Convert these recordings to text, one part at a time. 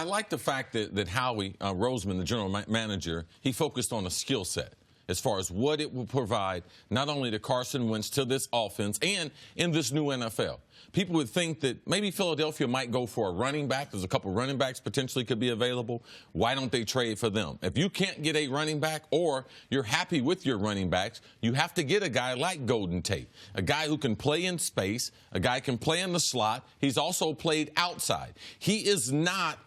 I like the fact that Howie Roseman, the general manager, he focused on a skill set as far as what it will provide not only to Carson Wentz, to this offense, and in this new NFL. People would think that maybe Philadelphia might go for a running back. There's a couple running backs potentially could be available. Why don't they trade for them? If you can't get a running back or you're happy with your running backs, you have to get a guy like Golden Tate, a guy who can play in space, a guy who can play in the slot. He's also played outside. He is not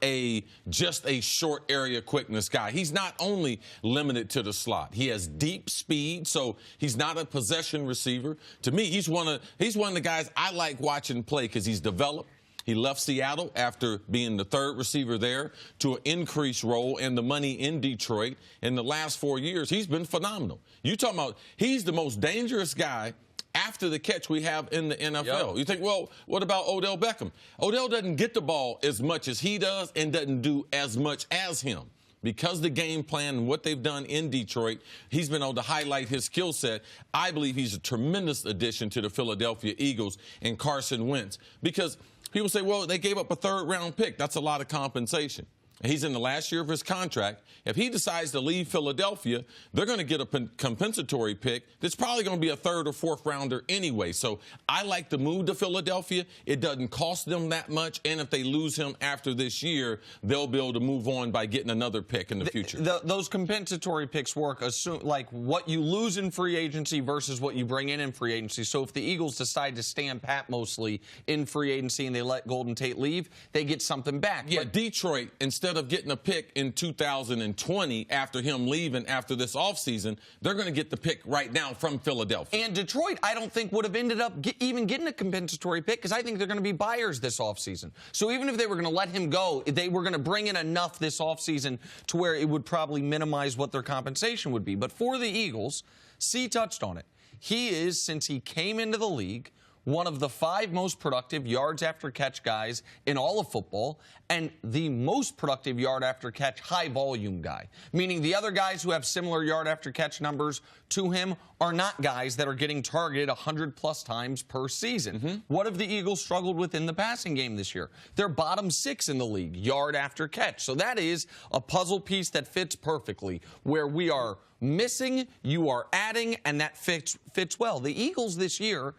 just a short area quickness guy. He's not only limited to the slot. He has deep speed, so he's not a possession receiver. To me, he's one of the guys I like watching play because he's developed. He left Seattle after being the third receiver there to an increased role and the money in Detroit. In the last 4 years, he's been phenomenal. You talking about he's the most dangerous guy after the catch we have in the NFL. Yep. You think, well, what about Odell Beckham? Odell doesn't get the ball as much as he does and doesn't do as much as him. Because the game plan and what they've done in Detroit, he's been able to highlight his skill set. I believe he's a tremendous addition to the Philadelphia Eagles and Carson Wentz. Because people say, well, they gave up a third-round pick. That's a lot of compensation. He's in the last year of his contract. If he decides to leave Philadelphia, they're going to get a compensatory pick that's probably going to be a third or fourth rounder anyway. So I like the move to Philadelphia. It doesn't cost them that much. And if they lose him after this year, they'll be able to move on by getting another pick in the future. Those compensatory picks work like what you lose in free agency versus what you bring in free agency. So if the Eagles decide to stand pat mostly in free agency and they let Golden Tate leave, they get something back. Yeah, but Detroit, instead of getting a pick in 2020 after him leaving after this offseason, they're going to get the pick right now from Philadelphia. And Detroit, I don't think would have ended up even getting a compensatory pick because I think they're going to be buyers this offseason. So even if they were going to let him go, they were going to bring in enough this offseason to where it would probably minimize what their compensation would be. But for the Eagles, C touched on it. He is, since he came into the league, one of the 5 most productive yards after catch guys in all of football, and the most productive yard after catch high volume guy. Meaning the other guys who have similar yard after catch numbers to him are not guys that are getting targeted 100+ times per season. What have the Eagles struggled with in the passing game this year? They're bottom 6 in the league, yard after catch. So that is a puzzle piece that fits perfectly. Where we are missing, you are adding, and that fits well. The Eagles this year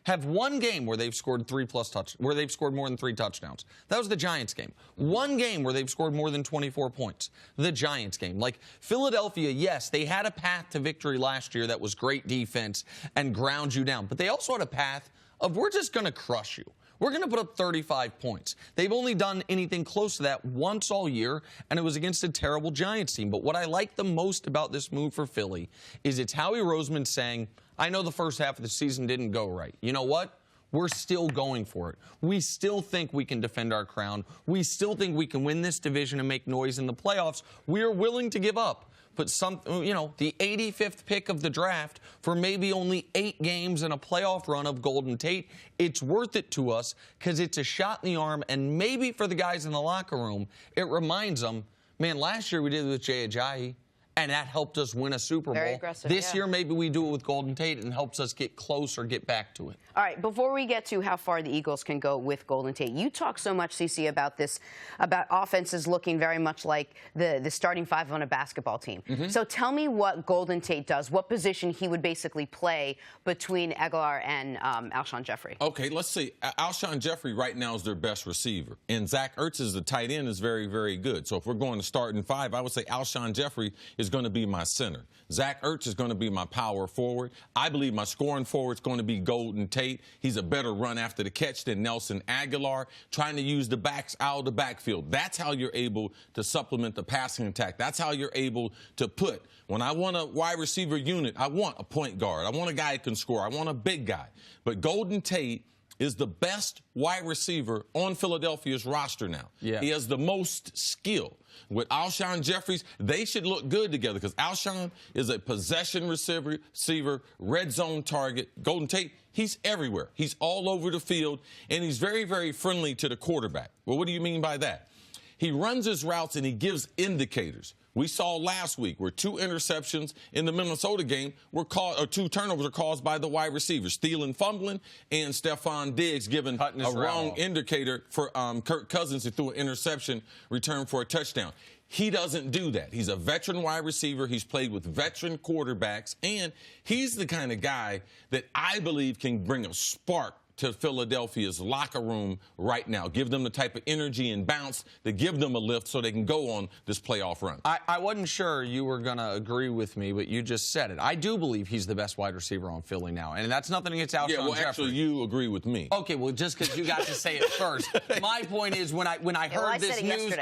have one game where they've scored where they've scored more than 3 touchdowns. That was the Giants game. One game where they've scored more than 24 points. The Giants game. Like Philadelphia, yes, they had a path to victory last year that was great defense and ground you down. But they also had a path of we're just going to crush you. We're going to put up 35 points. They've only done anything close to that once all year, and it was against a terrible Giants team. But what I like the most about this move for Philly is it's Howie Roseman saying, I know the first half of the season didn't go right. You know what? We're still going for it. We still think we can defend our crown. We still think we can win this division and make noise in the playoffs. We are willing to give up. But the 85th pick of the draft for maybe only 8 games and a playoff run of Golden Tate, it's worth it to us because it's a shot in the arm. And maybe for the guys in the locker room, it reminds them, man, last year we did it with Jay Ajayi, and that helped us win a Super Bowl. Very aggressive, this year, maybe we do it with Golden Tate and helps us get close or get back to it. All right, before we get to how far the Eagles can go with Golden Tate, you talk so much, CC, about this, about offenses looking very much like the starting 5 on a basketball team. So tell me what Golden Tate does, what position he would basically play between Aguilar and Alshon Jeffrey. Okay, let's see. Alshon Jeffrey right now is their best receiver. And Zach Ertz is the tight end is very, very good. So if we're going to start in 5, I would say Alshon Jeffrey is going to be my center. Zach Ertz is going to be my power forward. I believe my scoring forward is going to be Golden Tate. He's a better run after the catch than Nelson Aguilar, trying to use the backs out of the backfield. That's how you're able to supplement the passing attack. That's how you're able to put. When I want a wide receiver unit, I want a point guard. I want a guy who can score. I want a big guy. But Golden Tate is the best wide receiver on Philadelphia's roster now. Yeah. He has the most skill. With Alshon Jeffries, they should look good together because Alshon is a possession receiver, red zone target. Golden Tate, he's everywhere. He's all over the field, and he's very, very friendly to the quarterback. Well, what do you mean by that? he runs his routes and he gives indicators. We saw last week where 2 interceptions in the Minnesota game were caused, or 2 turnovers are caused by the wide receivers, Thielen fumbling and Stephon Diggs giving a wrong indicator for Kirk Cousins, who threw an interception, return for a touchdown. He doesn't do that. He's a veteran wide receiver. He's played with veteran quarterbacks, and he's the kind of guy that I believe can bring a spark to Philadelphia's locker room right now. Give them the type of energy and bounce to give them a lift so they can go on this playoff run. I wasn't sure you were going to agree with me, but you just said it. I do believe he's the best wide receiver on Philly now, and that's nothing against Alshon Jeffrey. Actually, you agree with me. Okay, well, just because you got to say it first. My point is, when I heard this news,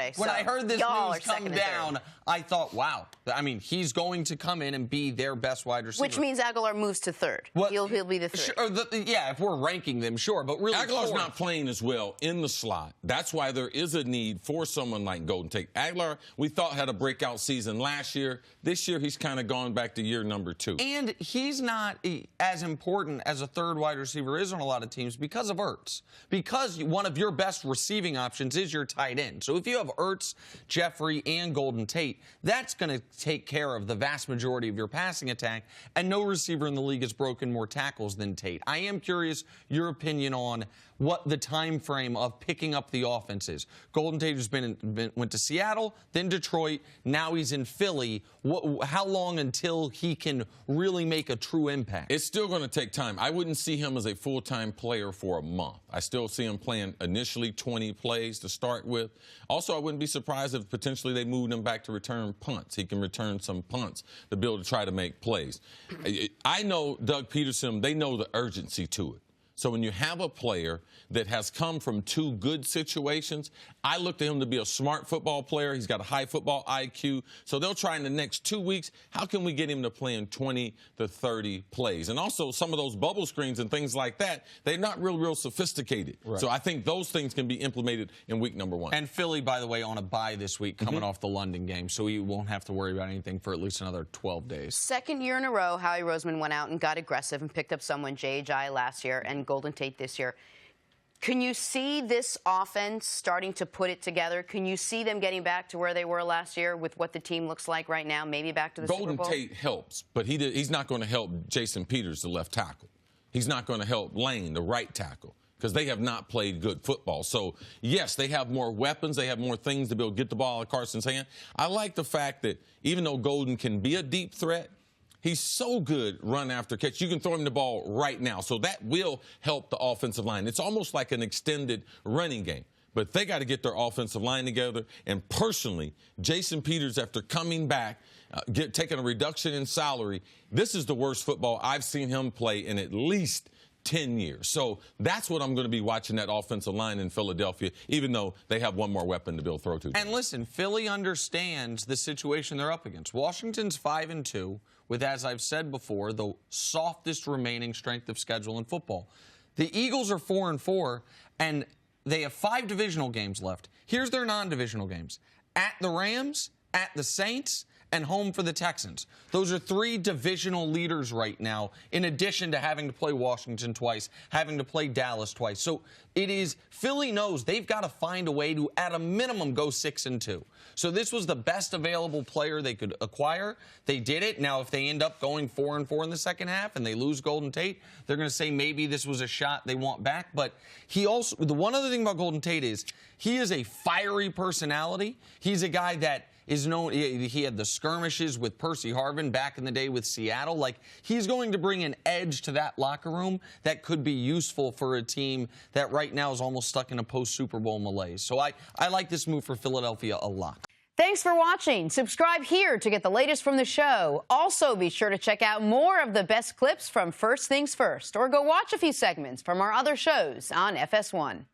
come down, I thought, wow. I mean, he's going to come in and be their best wide receiver. Which means Aguilar moves to 3rd. He'll be the 3rd. Yeah, if we're ranking them, sure, but really Aguilar's not playing as well in the slot. That's why there is a need for someone like Golden Tate. Aguilar, we thought, had a breakout season last year. This year, he's kind of gone back to year number 2. And he's not as important as a 3rd wide receiver is on a lot of teams because of Ertz. Because one of your best receiving options is your tight end. So if you have Ertz, Jeffrey, and Golden Tate, that's going to take care of the vast majority of your passing attack, and no receiver in the league has broken more tackles than Tate. I am curious your opinion on what the time frame of picking up the offense is. Golden Tate has went to Seattle, then Detroit, now he's in Philly. How long until he can really make a true impact? It's still going to take time. I wouldn't see him as a full-time player for a month. I still see him playing initially 20 plays to start with. Also, I wouldn't be surprised if potentially they moved him back to return punts. He can return some punts to be able to try to make plays. I know Doug Peterson, they know the urgency to it. So when you have a player that has come from 2 good situations, I look to him to be a smart football player. He's got a high football IQ. So they'll try in the next 2 weeks, how can we get him to play in 20 to 30 plays? And also some of those bubble screens and things like that, they're not real sophisticated. Right. So I think those things can be implemented in week number 1. And Philly, by the way, on a bye this week coming off the London game, so he won't have to worry about anything for at least another 12 days. 2nd year in a row, Howie Roseman went out and got aggressive and picked up someone, J.J. last year, and Golden Tate this year. Can you see this offense starting to put it together? Can you see them getting back to where they were last year with what the team looks like right now, maybe back to the Super Bowl? Golden Tate helps, but he's not going to help Jason Peters, the left tackle. He's not going to help Lane, the right tackle, because they have not played good football. So, yes, they have more weapons. They have more things to be able to get the ball out of Carson's hand. I like the fact that even though Golden can be a deep threat, he's so good run after catch. You can throw him the ball right now. So that will help the offensive line. It's almost like an extended running game. But they got to get their offensive line together. And personally, Jason Peters, after coming back, taking a reduction in salary, this is the worst football I've seen him play in at least 10 years. So that's what I'm going to be watching, that offensive line in Philadelphia, even though they have one more weapon to be able to throw to. And listen, Philly understands the situation they're up against. Washington's 5-2 with, as I've said before, the softest remaining strength of schedule in football. The Eagles are 4-4, and they have 5 divisional games left. Here's their non-divisional games. At the Rams, at the Saints, and home for the Texans. Those are 3 divisional leaders right now, in addition to having to play Washington twice, having to play Dallas twice. So Philly knows they've got to find a way to, at a minimum, go 6-2. So this was the best available player they could acquire. They did it. Now, if they end up going 4-4 in the second half and they lose Golden Tate, they're going to say maybe this was a shot they want back. But the one other thing about Golden Tate is he is a fiery personality. He's a guy that is known, he had the skirmishes with Percy Harvin back in the day with Seattle. Like, he's going to bring an edge to that locker room that could be useful for a team that right now is almost stuck in a post-Super Bowl malaise. So I like this move for Philadelphia a lot. Thanks for watching. Subscribe here to get the latest from the show. Also, be sure to check out more of the best clips from First Things First, or go watch a few segments from our other shows on FS1.